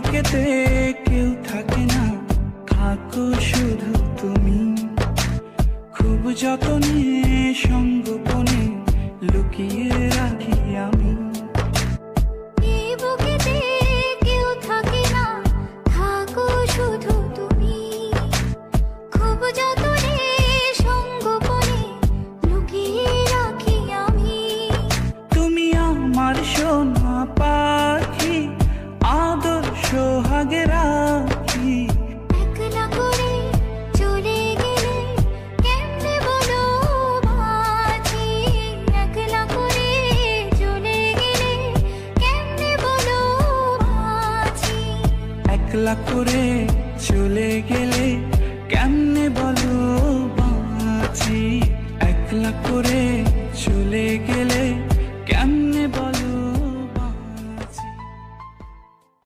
বুকেতে কেউ থাকে না, থাকো শুধু তুমি। খুব যতনে সঙ্গোপনে লুকিয়ে রাখি আমি। এই বুকেতে কেউ থাকে না, থাকো শুধু তুমি। খুব যতনে সঙ্গোপনে লুকিয়ে রাখি আমি। তুমি আমার সোনা পাখি, আদর সোহাগে রাখি। একলা করে চলে গেলে কেমনে বলো বাঁচি। একলা করে চলে গেলে কেমনে বলো বাঁচি। একলা করে চলে গেলে কেমনে বলো বাঁচি। একলা করে চলে গেলে